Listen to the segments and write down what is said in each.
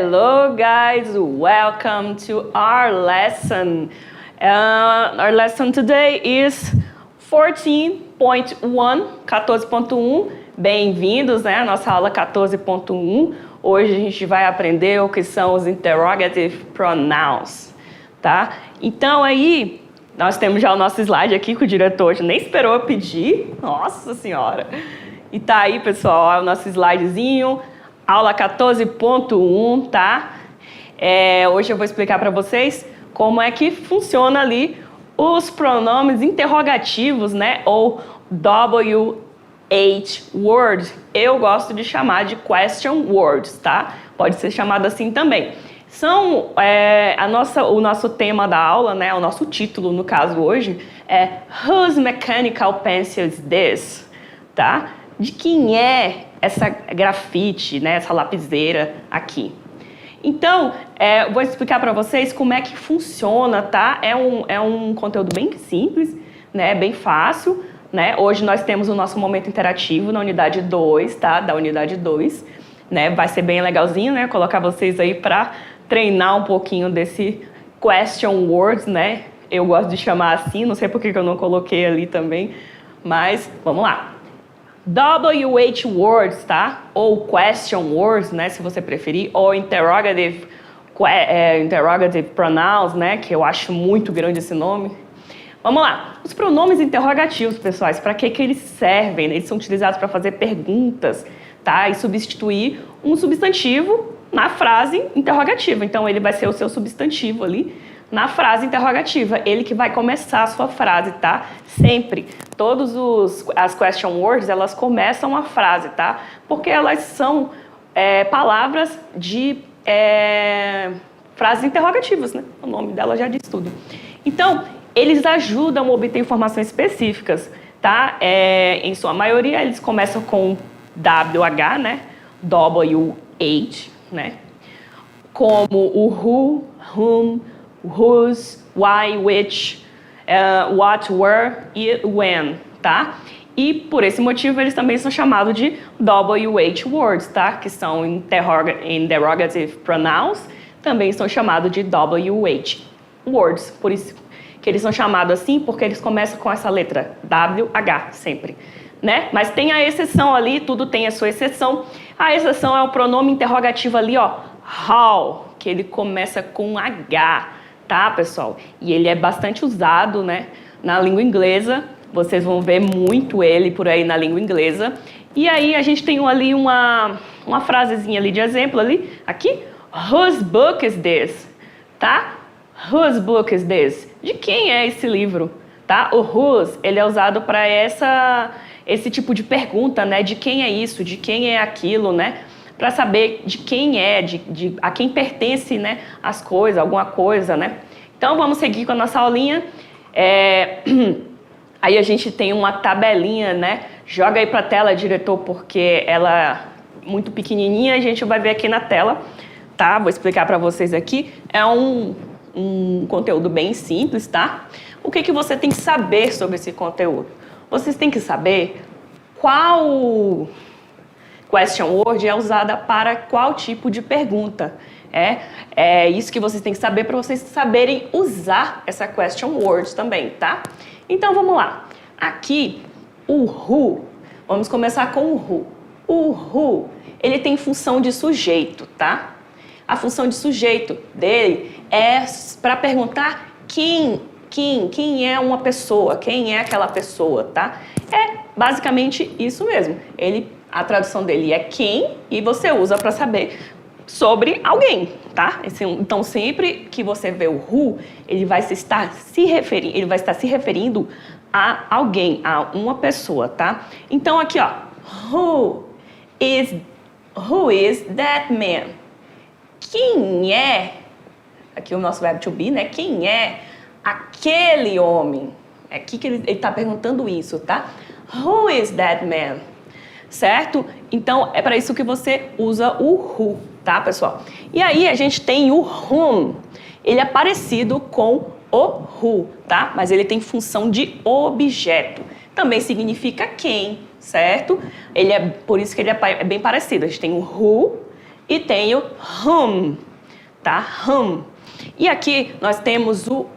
Hello guys, welcome to our lesson. Our lesson today is 14.1. Bem-vindos, né? A nossa aula 14.1. Hoje a gente vai aprender o que são os interrogative pronouns, tá? Então aí, nós temos já o nosso slide aqui que o diretor nem esperou eu pedir. Nossa Senhora! E tá aí, pessoal, ó, o nosso slidezinho. Aula 14.1, tá? Hoje eu vou explicar para vocês como é que funciona ali os pronomes interrogativos, né? Ou WH words. Eu gosto de chamar de question words, tá? Pode ser chamado assim também. São o nosso tema da aula, né? O nosso título, no caso hoje, é Whose mechanical pencil is this? Tá? De quem é essa grafite, né, essa lapiseira aqui. Então, vou explicar para vocês como é que funciona, tá? É um conteúdo bem simples, né, bem fácil, né? Hoje nós temos o nosso momento interativo na unidade 2, tá? Da unidade 2, né? Vai ser bem legalzinho, né? Colocar vocês aí para treinar um pouquinho desse question words, né? Eu gosto de chamar assim, não sei por que eu não coloquei ali também, mas vamos lá. WH words, tá? Ou question words, né? Se você preferir, ou interrogative pronouns, né? Que eu acho muito grande esse nome. Vamos lá. Os pronomes interrogativos, pessoais, para que eles servem? Eles são utilizados para fazer perguntas, tá? E substituir um substantivo na frase interrogativa. Então, ele vai ser o seu substantivo ali na frase interrogativa. Ele que vai começar a sua frase, tá? Sempre. As question words, elas começam a frase, tá? Porque elas são palavras de frases interrogativas, né? O nome dela já diz tudo. Então, eles ajudam a obter informações específicas, tá? Em sua maioria, eles começam com WH, né? WH, né? Como o who, whom, whose, why, which, what, where e when, tá? E por esse motivo eles também são chamados de WH words, tá? Que são interrogative pronouns, também são chamados de WH words. Por isso que eles são chamados assim, porque eles começam com essa letra WH sempre, né? Mas tem a exceção ali, tudo tem a sua exceção. A exceção é o pronome interrogativo ali, ó, how, que ele começa com H, tá, pessoal? E ele é bastante usado, né, na língua inglesa. Vocês vão ver muito ele por aí na língua inglesa. E aí a gente tem ali uma frasezinha ali de exemplo ali, aqui. Whose book is this? Tá? Whose book is this? De quem é esse livro? Tá? O whose, ele é usado para esse tipo de pergunta, né? De quem é isso? De quem é aquilo, né? Para saber de quem é, a quem pertence, né, as coisas, alguma coisa, né? Então, vamos seguir com a nossa aulinha. Aí a gente tem uma tabelinha, né? Joga aí para a tela, diretor, porque ela é muito pequenininha, a gente vai ver aqui na tela, tá? Vou explicar para vocês aqui. É um conteúdo bem simples, tá? O que você tem que saber sobre esse conteúdo? Vocês têm que saber qual question word é usada para qual tipo de pergunta. É isso que vocês têm que saber para vocês saberem usar essa question word também, tá? Então, vamos lá. Aqui, o who, vamos começar com o who. O who, ele tem função de sujeito, tá? A função de sujeito dele é para perguntar quem é uma pessoa, quem é aquela pessoa, tá? É basicamente isso mesmo. A tradução dele é quem e você usa para saber sobre alguém, tá? Então, sempre que você vê o who, ele vai estar se referindo a alguém, a uma pessoa, tá? Então, aqui, ó, who is that man? Quem é, aqui o nosso verbo to be, né? Quem é aquele homem? É aqui que ele está perguntando isso, tá? Who is that man? Certo? Então, é para isso que você usa o who, tá, pessoal? E aí, a gente tem o whom. Ele é parecido com o who, tá? Mas ele tem função de objeto. Também significa quem, certo? Por isso que ele é bem parecido. A gente tem o who e tenho whom, tá? Whom. E aqui nós temos o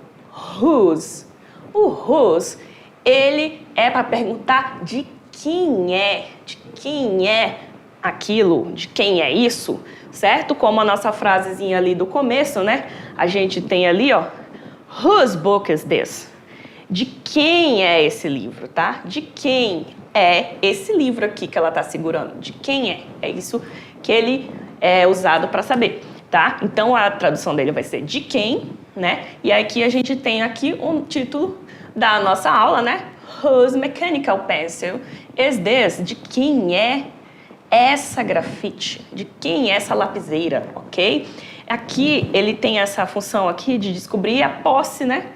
whose. O whose, ele é para perguntar de quem é aquilo, de quem é isso, certo? Como a nossa frasezinha ali do começo, né? A gente tem ali, ó, whose book is this? De quem é esse livro, tá? De quem é esse livro aqui que ela tá segurando? De quem é? É isso que ele é usado para saber, tá? Então a tradução dele vai ser de quem, né? E aqui a gente tem aqui um título da nossa aula, né? Whose mechanical pencil is this? De quem é essa grafite? De quem é essa lapiseira, ok? Aqui ele tem essa função aqui de descobrir a posse, né?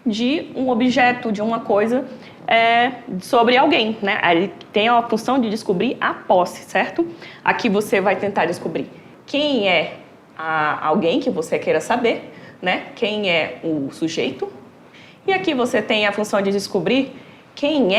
De um objeto, de uma coisa sobre alguém, né? Ele tem a função de descobrir a posse, certo? Aqui você vai tentar descobrir quem é alguém que você queira saber, né? Quem é o sujeito. E aqui você tem a função de descobrir quem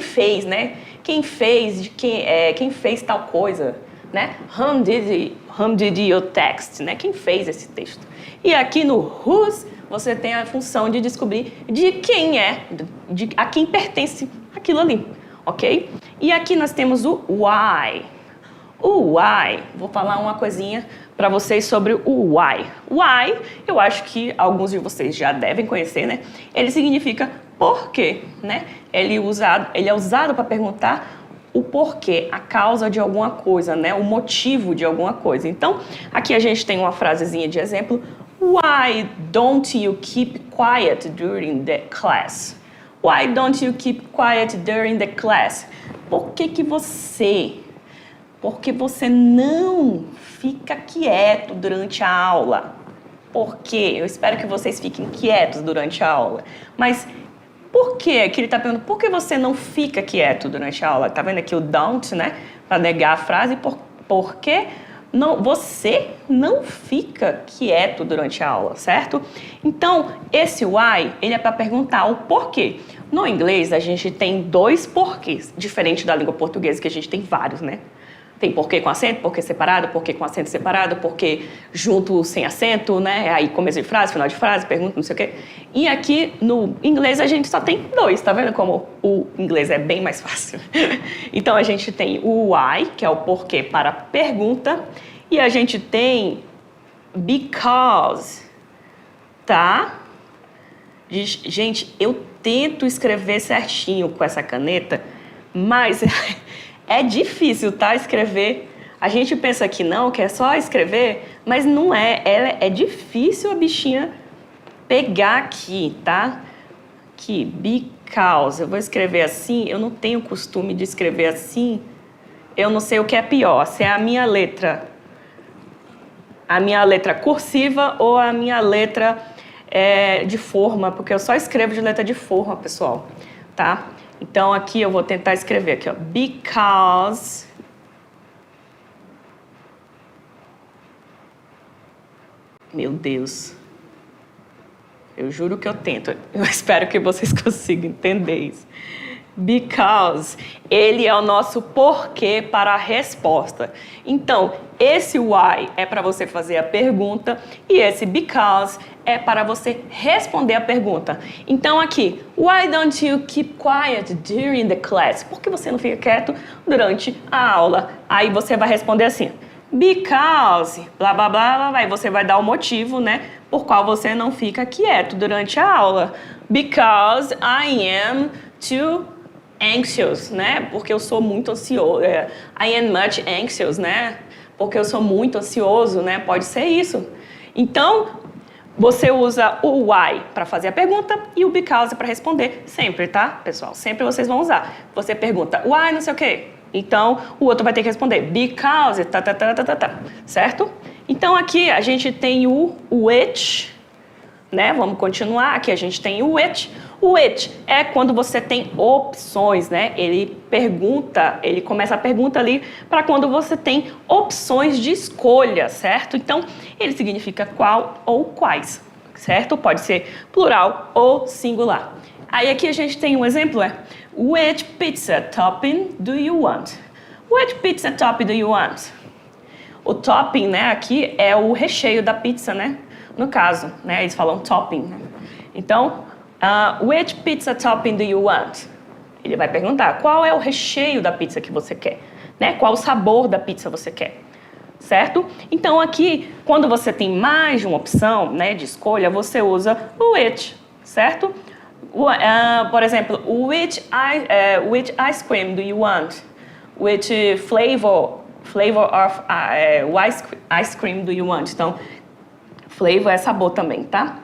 fez, né? Quem fez tal coisa, né? Whom did you text, né? Quem fez esse texto? E aqui no whose você tem a função de descobrir de quem a quem pertence aquilo ali, ok? E aqui nós temos o why. O why, vou falar uma coisinha para vocês sobre o why. Why, eu acho que alguns de vocês já devem conhecer, né? Ele significa porquê, né? Ele é usado para perguntar o porquê, a causa de alguma coisa, né? O motivo de alguma coisa. Então, aqui a gente tem uma frasezinha de exemplo. Why don't you keep quiet during the class? Why don't you keep quiet during the class? Porque você não fica quieto durante a aula. Por quê? Eu espero que vocês fiquem quietos durante a aula. Mas por quê? Que ele está perguntando, por que você não fica quieto durante a aula? Tá vendo aqui o don't, né? Para negar a frase. Por que você não fica quieto durante a aula, certo? Então, esse why, ele é para perguntar o porquê. No inglês, a gente tem dois porquês, diferente da língua portuguesa, que a gente tem vários, né? Tem porquê com acento, porquê separado, porquê com acento separado, porquê junto sem acento, né? Aí começo de frase, final de frase, pergunta, não sei o quê. E aqui no inglês a gente só tem dois, tá vendo como o inglês é bem mais fácil? Então a gente tem o why, que é o porquê para pergunta, e a gente tem because, tá? Gente, eu tento escrever certinho com essa caneta, mas é difícil, tá? Escrever. A gente pensa que não, que é só escrever, mas não é. É difícil a bichinha pegar aqui, tá? Aqui, because. Eu vou escrever assim. Eu não tenho costume de escrever assim. Eu não sei o que é pior. Se é a minha letra cursiva ou a minha letra de forma, porque eu só escrevo de letra de forma, pessoal, tá? Então, aqui eu vou tentar escrever aqui, ó. Because meu Deus. Eu juro que eu tento. Eu espero que vocês consigam entender isso. Because ele é o nosso porquê para a resposta. Então, esse why é para você fazer a pergunta e esse because é para você responder a pergunta. Então aqui, why don't you keep quiet during the class? Por que você não fica quieto durante a aula? Aí você vai responder assim, because, blá, blá, blá, blá, blá. E você vai dar o motivo, né, por qual você não fica quieto durante a aula. Because I am too anxious, né? Porque eu sou muito ansioso. I am much anxious, né? Porque eu sou muito ansioso, né? Pode ser isso. Então, você usa o why para fazer a pergunta e o because para responder. Sempre, tá, pessoal? Sempre vocês vão usar. Você pergunta why, não sei o quê. Então, o outro vai ter que responder because, certo? Então, aqui a gente tem o which, né? Vamos continuar. Aqui a gente tem o which. O which é quando você tem opções, né? Ele começa a pergunta ali para quando você tem opções de escolha, certo? Então, ele significa qual ou quais, certo? Pode ser plural ou singular. Aí aqui a gente tem um exemplo, which pizza topping do you want? Which pizza topping do you want? O topping, né, aqui é o recheio da pizza, né? No caso, né, eles falam topping, né? Então, which pizza topping do you want? Ele vai perguntar qual é o recheio da pizza que você quer, né? Qual o sabor da pizza você quer, certo? Então, aqui, quando você tem mais de uma opção, né, de escolha, você usa o which, certo? Por exemplo, which ice cream do you want? Which flavor of ice cream do you want? Então, flavor é sabor também, tá?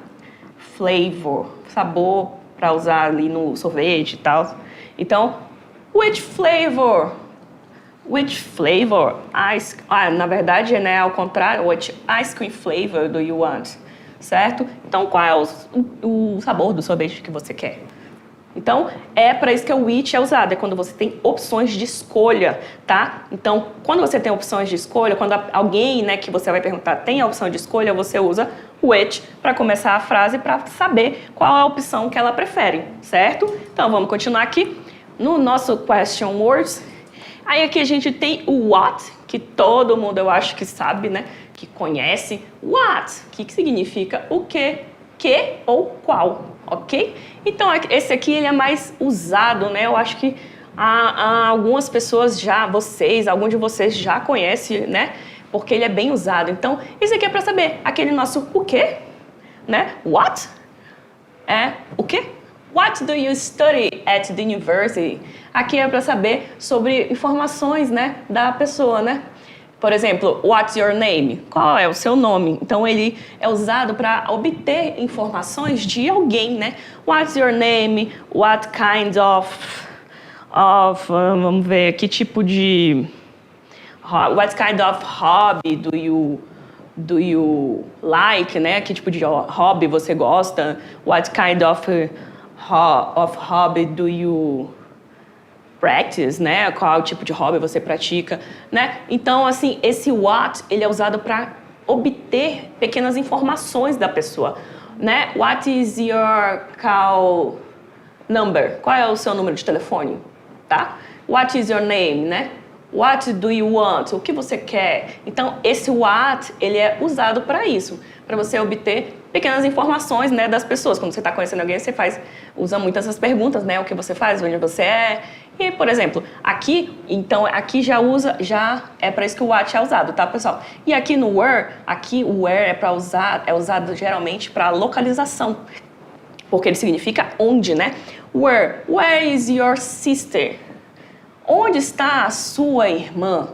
Flavor, sabor para usar ali no sorvete e tal. Então, which flavor? Which flavor? Na verdade, né, ao contrário, which ice cream flavor do you want? Certo? Então, qual é o sabor do sorvete que você quer? Então, é para isso que o which é usado, é quando você tem opções de escolha, tá? Então, quando você tem opções de escolha, quando alguém, né, que você vai perguntar tem a opção de escolha, você usa which para começar a frase para saber qual é a opção que ela prefere, certo? Então, vamos continuar aqui no nosso question words. Aí aqui a gente tem o what, que todo mundo eu acho que sabe, né? Que conhece. What, que significa o quê? Que ou qual, ok? Então, esse aqui ele é mais usado, né? Eu acho que algumas pessoas algum de vocês já conhece, né? Porque ele é bem usado. Então, esse aqui é para saber aquele nosso o quê, né? What é o quê? What do you study at the university? Aqui é para saber sobre informações, né, da pessoa, né? Por exemplo, what's your name? Qual é o seu nome? Então, ele é usado para obter informações de alguém, né? What's your name? What kind of vamos ver, que tipo de... What kind of hobby do you like, né? Que tipo de hobby você gosta? What kind of hobby do you practice, né? Qual tipo de hobby você pratica, né? Então, assim, esse what, ele é usado para obter pequenas informações da pessoa, né? What is your call number? Qual é o seu número de telefone, tá? What is your name, né? What do you want? O que você quer? Então, esse what, ele é usado para isso, para você obter pequenas informações, né, das pessoas. Quando você está conhecendo alguém, você usa muitas essas perguntas, né? O que você faz, onde você é. E, por exemplo, aqui já é para isso que o what é usado, tá, pessoal? E aqui no where, o where é usado geralmente para localização, porque ele significa onde, né? Where is your sister? Onde está a sua irmã?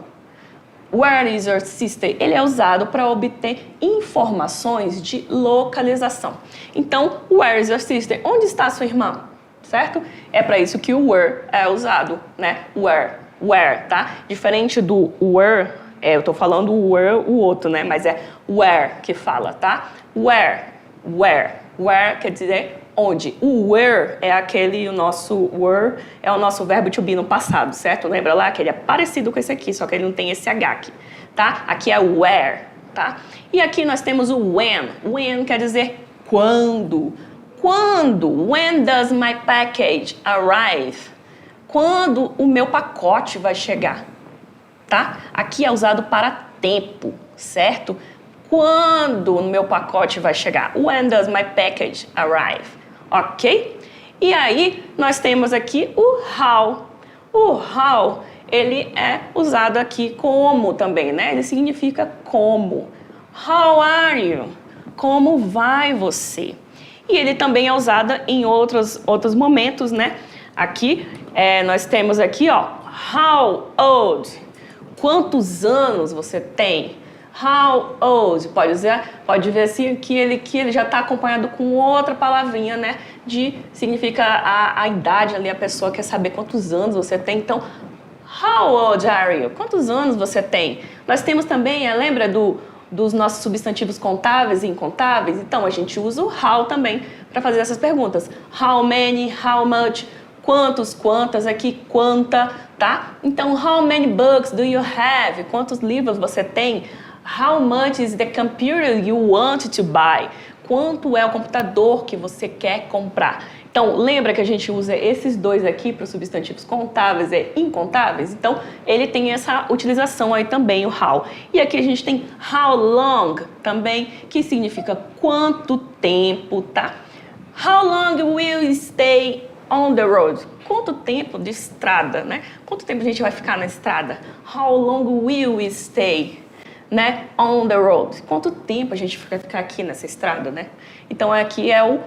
Where is your sister? Ele é usado para obter informações de localização. Então, where is your sister? Onde está a sua irmã? Certo? É para isso que o where é usado, né? Where, tá? Diferente do where, eu tô falando o where, o outro, né? Mas é where que fala, tá? Where quer dizer onde. O where é o nosso were é o nosso verbo to be no passado, certo? Lembra lá que ele é parecido com esse aqui, só que ele não tem esse H aqui, tá? Aqui é where, tá? E aqui nós temos o when. When quer dizer quando. Quando? When does my package arrive? Quando o meu pacote vai chegar, tá? Aqui é usado para tempo, certo? Quando o meu pacote vai chegar? When does my package arrive? Ok? E aí, nós temos aqui o how. O how, ele é usado aqui como também, né? Ele significa como. How are you? Como vai você? E ele também é usado em outros momentos, né? Aqui, nós temos aqui, ó, how old? Quantos anos você tem? How old? Pode ver assim que ele já está acompanhado com outra palavrinha, né? Significa a idade ali, a pessoa quer saber quantos anos você tem. Então, how old are you? Quantos anos você tem? Nós temos também, lembra dos nossos substantivos contáveis e incontáveis? Então, a gente usa o how também para fazer essas perguntas. How many, how much, quantos, quantas, aqui quanta, tá? Então, how many books do you have? Quantos livros você tem? How much is the computer you want to buy? Quanto é o computador que você quer comprar? Então, lembra que a gente usa esses dois aqui para os substantivos contáveis e incontáveis? Então, ele tem essa utilização aí também, o how. E aqui a gente tem how long também, que significa quanto tempo, tá? How long will you stay on the road? Quanto tempo de estrada, né? Quanto tempo a gente vai ficar na estrada? How long will we stay, né? On the road. Quanto tempo a gente vai ficar aqui nessa estrada, né? Então, aqui é o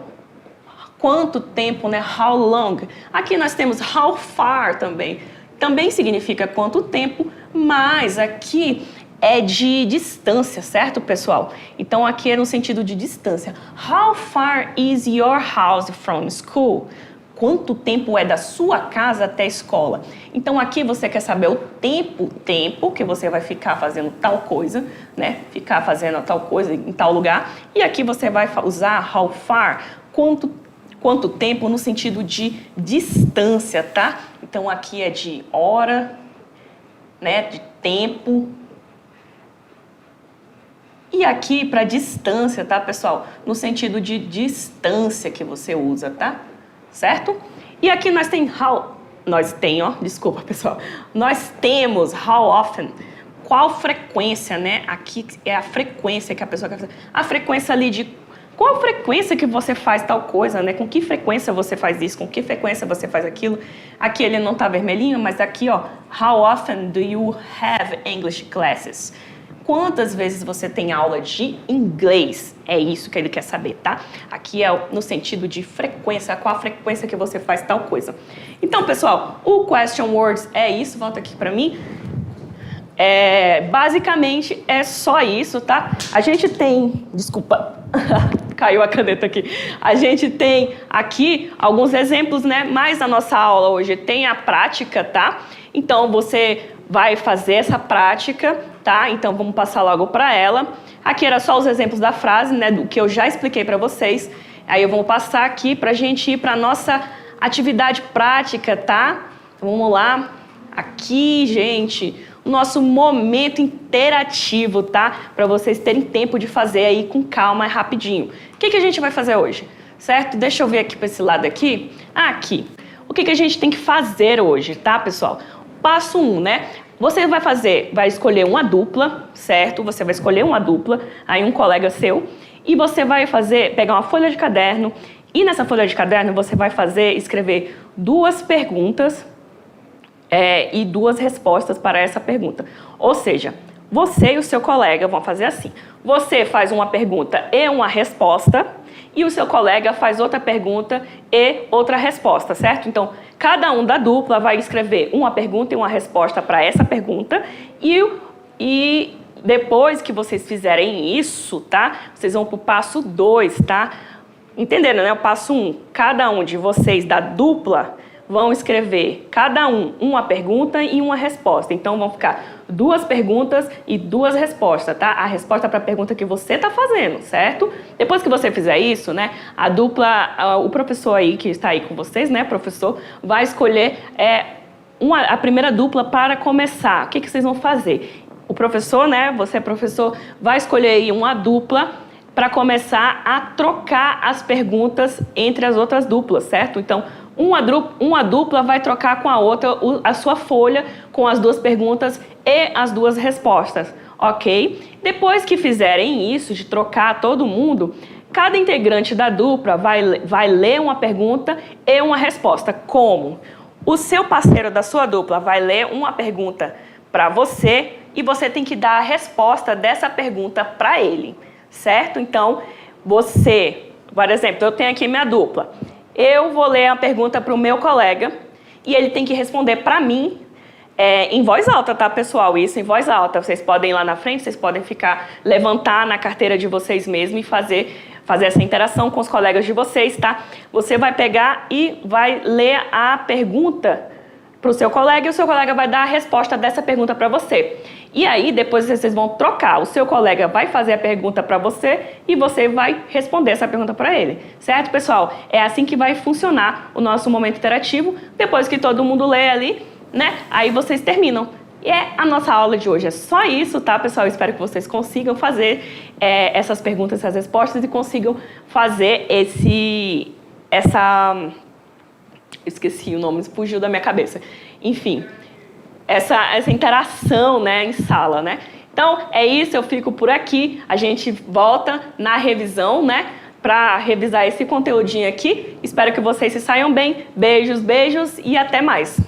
quanto tempo, né? How long. Aqui nós temos how far também. Também significa quanto tempo, mas aqui é de distância, certo, pessoal? Então, aqui é no sentido de distância. How far is your house from school? Quanto tempo é da sua casa até a escola? Então, aqui você quer saber o tempo que você vai ficar fazendo tal coisa, né? Ficar fazendo tal coisa em tal lugar. E aqui você vai usar how far, quanto tempo no sentido de distância, tá? Então, aqui é de hora, né? De tempo. E aqui para distância, tá, pessoal? No sentido de distância que você usa, tá? Certo? E aqui nós temos how often, qual frequência, né? Aqui é a frequência que a pessoa quer fazer. A frequência ali de qual frequência que você faz tal coisa, né? Com que frequência você faz isso, com que frequência você faz aquilo. Aqui ele não tá vermelhinho, mas aqui, ó, how often do you have English classes? Quantas vezes você tem aula de inglês? É isso que ele quer saber, tá? Aqui é no sentido de frequência, qual a frequência que você faz tal coisa. Então, pessoal, o question words é isso, volta aqui pra mim. Basicamente é só isso, tá? A gente tem, desculpa, caiu a caneta aqui. A gente tem aqui alguns exemplos, né? Mas a nossa aula hoje tem a prática, tá? Então, você vai fazer essa prática, tá? Então, vamos passar logo para ela. Aqui era só os exemplos da frase, né? Do que eu já expliquei para vocês. Aí eu vou passar aqui para a gente ir para a nossa atividade prática, tá? Então, vamos lá. Aqui, gente, o nosso momento interativo, tá? Para vocês terem tempo de fazer aí com calma e rapidinho. O que a gente vai fazer hoje? Certo? Deixa eu ver aqui para esse lado aqui. Aqui. O que a gente tem que fazer hoje, tá, pessoal? Passo 1, né? Você vai escolher uma dupla, certo? Você vai escolher uma dupla, aí um colega seu, e você vai pegar uma folha de caderno, e nessa folha de caderno você vai escrever 2 perguntas e 2 respostas para essa pergunta. Ou seja, você e o seu colega vão fazer assim. Você faz uma pergunta e uma resposta, e o seu colega faz outra pergunta e outra resposta, certo? Então, cada um da dupla vai escrever uma pergunta e uma resposta para essa pergunta, e depois que vocês fizerem isso, tá? Vocês vão para o passo 2, tá? Entenderam, né? O passo 1, cada um de vocês da dupla vão escrever cada uma pergunta e uma resposta. Então, vão ficar 2 perguntas e 2 respostas, tá? A resposta para a pergunta que você está fazendo, certo? Depois que você fizer isso, né? A dupla, o professor aí que está aí com vocês, né? Professor, vai escolher a primeira dupla para começar. O que vocês vão fazer? O professor, né? Você é professor, vai escolher aí uma dupla para começar a trocar as perguntas entre as outras duplas, certo? Então, uma dupla vai trocar com a outra a sua folha com as 2 perguntas e as 2 respostas, ok? Depois que fizerem isso, de trocar todo mundo, cada integrante da dupla vai ler uma pergunta e uma resposta. Como? O seu parceiro da sua dupla vai ler uma pergunta para você e você tem que dar a resposta dessa pergunta para ele, certo? Então, por exemplo, eu tenho aqui minha dupla. Eu vou ler a pergunta para o meu colega e ele tem que responder para mim em voz alta, tá, pessoal? Isso em voz alta. Vocês podem ir lá na frente, vocês podem levantar na carteira de vocês mesmos e fazer essa interação com os colegas de vocês, tá? Você vai pegar e vai ler a pergunta para o seu colega e o seu colega vai dar a resposta dessa pergunta para você. E aí, depois vocês vão trocar. O seu colega vai fazer a pergunta para você e você vai responder essa pergunta para ele. Certo, pessoal? É assim que vai funcionar o nosso momento interativo. Depois que todo mundo lê ali, né? Aí vocês terminam. E é a nossa aula de hoje. É só isso, tá, pessoal? Eu espero que vocês consigam fazer essas perguntas, essas respostas e consigam fazer esqueci o nome, fugiu da minha cabeça. Enfim, essa interação, né, em sala, né? Então, é isso, eu fico por aqui. A gente volta na revisão, né, para revisar esse conteúdinho aqui. Espero que vocês se saiam bem. Beijos, beijos e até mais.